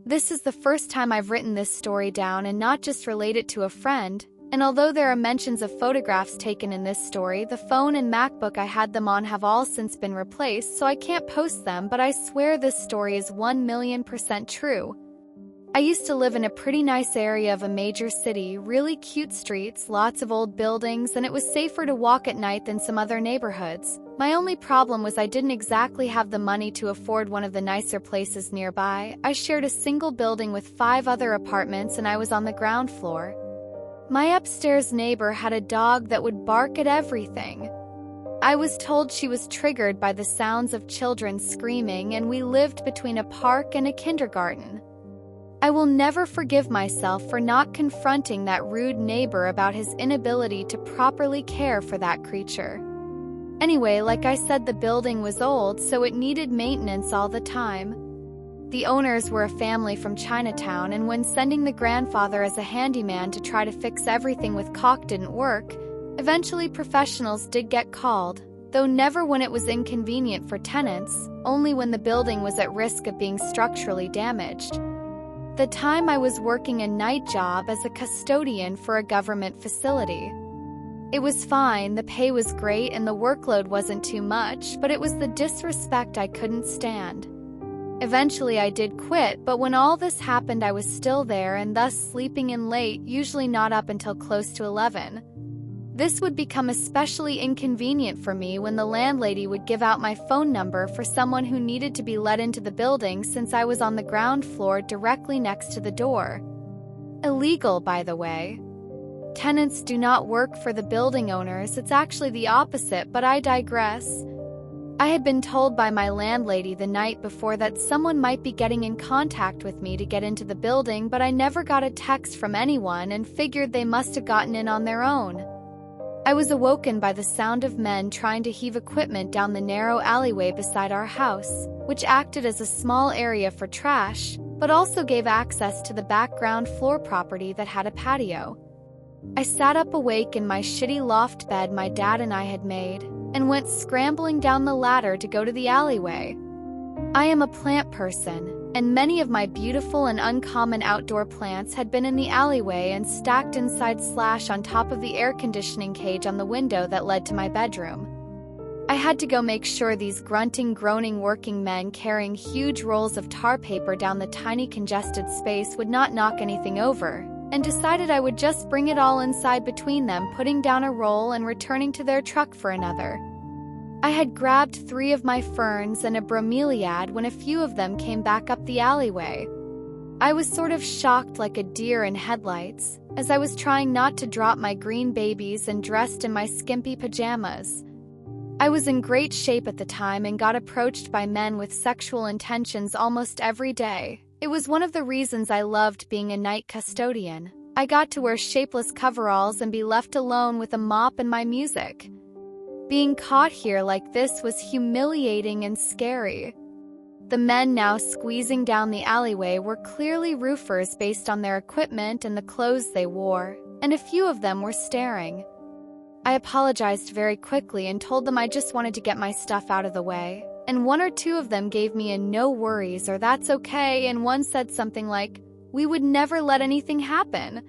This is the first time I've written this story down and not just relate it to a friend, and although there are mentions of photographs taken in this story, the phone and MacBook I had them on have all since been replaced, so I can't post them, but I swear this story is 1,000,000% true. I used to live in a pretty nice area of a major city, really cute streets, lots of old buildings, and it was safer to walk at night than some other neighborhoods. My only problem was I didn't exactly have the money to afford one of the nicer places nearby. I shared a single building with 5 other apartments and I was on the ground floor. My upstairs neighbor had a dog that would bark at everything. I was told she was triggered by the sounds of children screaming, and we lived between a park and a kindergarten. I will never forgive myself for not confronting that rude neighbor about his inability to properly care for that creature. Anyway, like I said, the building was old, so it needed maintenance all the time. The owners were a family from Chinatown, and when sending the grandfather as a handyman to try to fix everything with caulk didn't work, eventually professionals did get called, though never when it was inconvenient for tenants, only when the building was at risk of being structurally damaged. The time I was working a night job as a custodian for a government facility. It was fine, the pay was great, and the workload wasn't too much, but it was the disrespect I couldn't stand. Eventually I did quit, but when all this happened I was still there and thus sleeping in late, usually not up until close to 11. This would become especially inconvenient for me when the landlady would give out my phone number for someone who needed to be let into the building since I was on the ground floor directly next to the door. Illegal, by the way. Tenants do not work for the building owners, it's actually the opposite, but I digress. I had been told by my landlady the night before that someone might be getting in contact with me to get into the building, but I never got a text from anyone and figured they must have gotten in on their own. I was awoken by the sound of men trying to heave equipment down the narrow alleyway beside our house, which acted as a small area for trash, but also gave access to the background floor property that had a patio. I sat up awake in my shitty loft bed my dad and I had made, and went scrambling down the ladder to go to the alleyway. I am a plant person, and many of my beautiful and uncommon outdoor plants had been in the alleyway and stacked on top of the air conditioning cage on the window that led to my bedroom. I had to go make sure these grunting, groaning working men carrying huge rolls of tar paper down the tiny congested space would not knock anything over, and decided I would just bring it all inside between them, putting down a roll and returning to their truck for another. I had grabbed 3 of my ferns and a bromeliad when a few of them came back up the alleyway. I was sort of shocked like a deer in headlights, as I was trying not to drop my green babies and dressed in my skimpy pajamas. I was in great shape at the time and got approached by men with sexual intentions almost every day. It was one of the reasons I loved being a night custodian. I got to wear shapeless coveralls and be left alone with a mop and my music. Being caught here like this was humiliating and scary. The men now squeezing down the alleyway were clearly roofers based on their equipment and the clothes they wore, and a few of them were staring. I apologized very quickly and told them I just wanted to get my stuff out of the way, and 1 or 2 of them gave me a no worries or that's okay, and one said something like, "We would never let anything happen."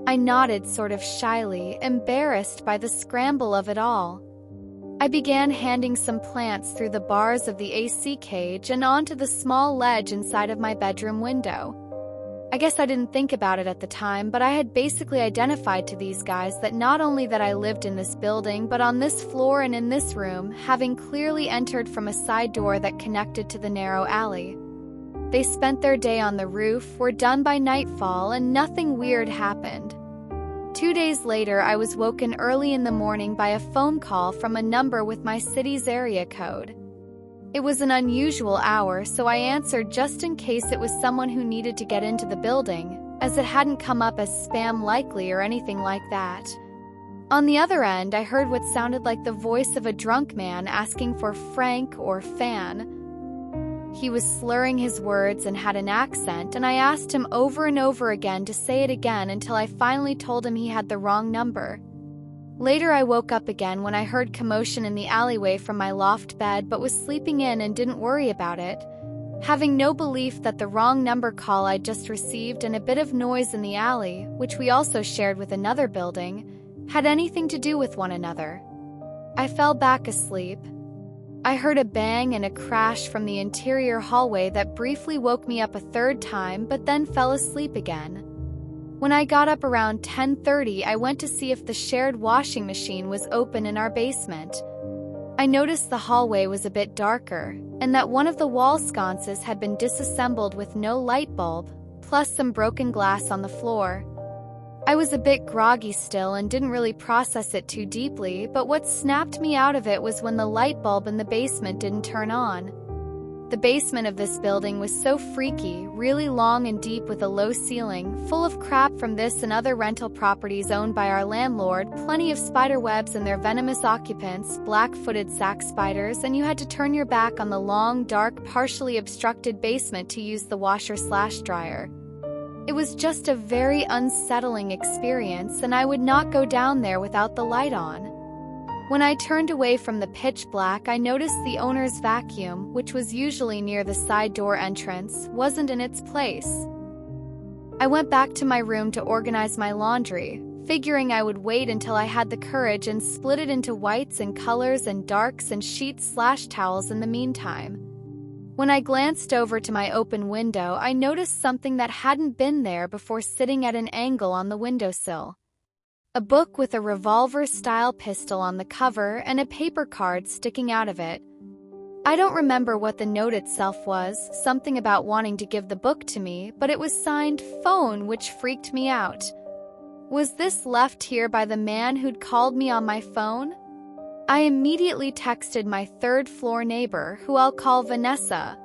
I nodded sort of shyly, embarrassed by the scramble of it all. I began handing some plants through the bars of the AC cage and onto the small ledge inside of my bedroom window. I guess I didn't think about it at the time, but I had basically identified to these guys that not only that I lived in this building, but on this floor and in this room, having clearly entered from a side door that connected to the narrow alley. They spent their day on the roof, were done by nightfall, and nothing weird happened. 2 days later, I was woken early in the morning by a phone call from a number with my city's area code. It was an unusual hour, so I answered just in case it was someone who needed to get into the building, as it hadn't come up as spam likely or anything like that. On the other end, I heard what sounded like the voice of a drunk man asking for Frank or Fan. He was slurring his words and had an accent, and I asked him over and over again to say it again until I finally told him he had the wrong number. Later I woke up again when I heard commotion in the alleyway from my loft bed but was sleeping in and didn't worry about it. Having no belief that the wrong number call I'd just received and a bit of noise in the alley, which we also shared with another building, had anything to do with one another. I fell back asleep. I heard a bang and a crash from the interior hallway that briefly woke me up a third time, but then fell asleep again. When I got up around 10:30, I went to see if the shared washing machine was open in our basement. I noticed the hallway was a bit darker, and that one of the wall sconces had been disassembled with no light bulb, plus some broken glass on the floor. I was a bit groggy still and didn't really process it too deeply, but what snapped me out of it was when the light bulb in the basement didn't turn on. The basement of this building was so freaky, really long and deep with a low ceiling, full of crap from this and other rental properties owned by our landlord, plenty of spider webs and their venomous occupants, black-footed sac spiders, and you had to turn your back on the long, dark, partially obstructed basement to use the washer/dryer. It was just a very unsettling experience, and I would not go down there without the light on. When I turned away from the pitch black, I noticed the owner's vacuum, which was usually near the side door entrance, wasn't in its place. I went back to my room to organize my laundry, figuring I would wait until I had the courage and split it into whites and colors and darks and sheets/towels in the meantime. When I glanced over to my open window, I noticed something that hadn't been there before sitting at an angle on the windowsill. A book with a revolver-style pistol on the cover and a paper card sticking out of it. I don't remember what the note itself was, something about wanting to give the book to me, but it was signed "Phone," which freaked me out. Was this left here by the man who'd called me on my phone? I immediately texted my third-floor neighbor, who I'll call Vanessa.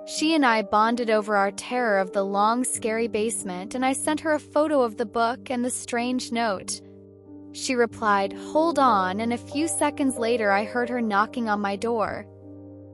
She and I bonded over our terror of the long, scary basement, and I sent her a photo of the book and the strange note. She replied, "Hold on," and a few seconds later I heard her knocking on my door.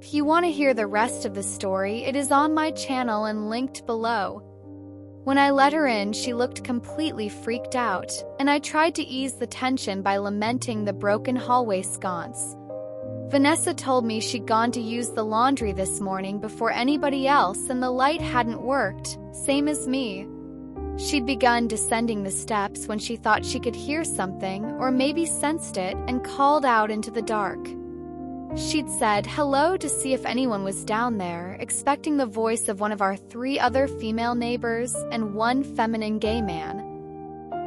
If you want to hear the rest of the story, it is on my channel and linked below. When I let her in, she looked completely freaked out, and I tried to ease the tension by lamenting the broken hallway sconce. Vanessa told me she'd gone to use the laundry this morning before anybody else and the light hadn't worked, same as me. She'd begun descending the steps when she thought she could hear something, or maybe sensed it, and called out into the dark. She'd said hello to see if anyone was down there, expecting the voice of one of our 3 other female neighbors and 1 feminine gay man.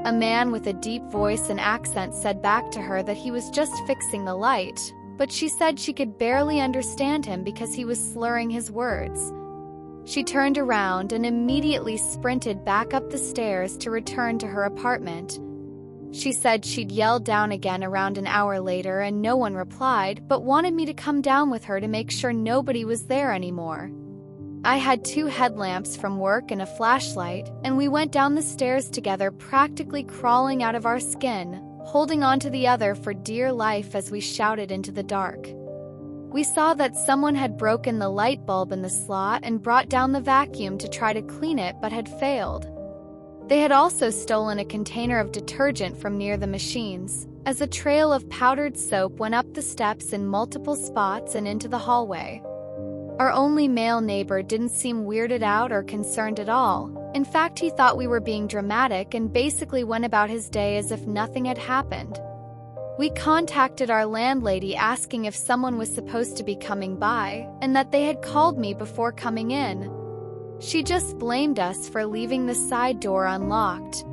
A man with a deep voice and accent said back to her that he was just fixing the light, but she said she could barely understand him because he was slurring his words. She turned around and immediately sprinted back up the stairs to return to her apartment. She said she'd yelled down again around an hour later and no one replied, but wanted me to come down with her to make sure nobody was there anymore. I had 2 headlamps from work and a flashlight, and we went down the stairs together, practically crawling out of our skin, holding onto the other for dear life as we shouted into the dark. We saw that someone had broken the light bulb in the slot and brought down the vacuum to try to clean it but had failed. They had also stolen a container of detergent from near the machines, as a trail of powdered soap went up the steps in multiple spots and into the hallway. Our only male neighbor didn't seem weirded out or concerned at all. In fact, he thought we were being dramatic and basically went about his day as if nothing had happened. We contacted our landlady asking if someone was supposed to be coming by, and that they had called me before coming in. She just blamed us for leaving the side door unlocked.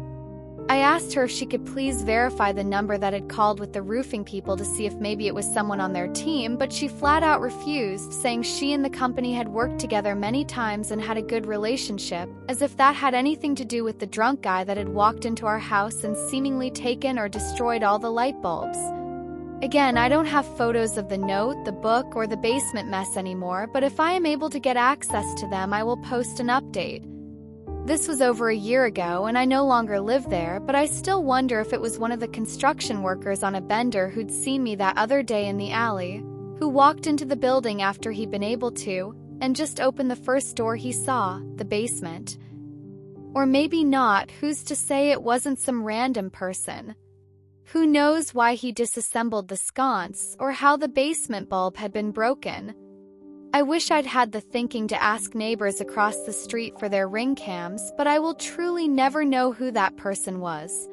I asked her if she could please verify the number that had called with the roofing people to see if maybe it was someone on their team, but she flat out refused, saying she and the company had worked together many times and had a good relationship, as if that had anything to do with the drunk guy that had walked into our house and seemingly taken or destroyed all the light bulbs. Again, I don't have photos of the note, the book, or the basement mess anymore, but if I am able to get access to them, I will post an update. This was over a year ago, and I no longer live there, but I still wonder if it was one of the construction workers on a bender who'd seen me that other day in the alley, who walked into the building after he'd been able to, and just opened the first door he saw, the basement. Or maybe not, who's to say it wasn't some random person? Who knows why he disassembled the sconce, or how the basement bulb had been broken? I wish I'd had the thinking to ask neighbors across the street for their ring cams, but I will truly never know who that person was.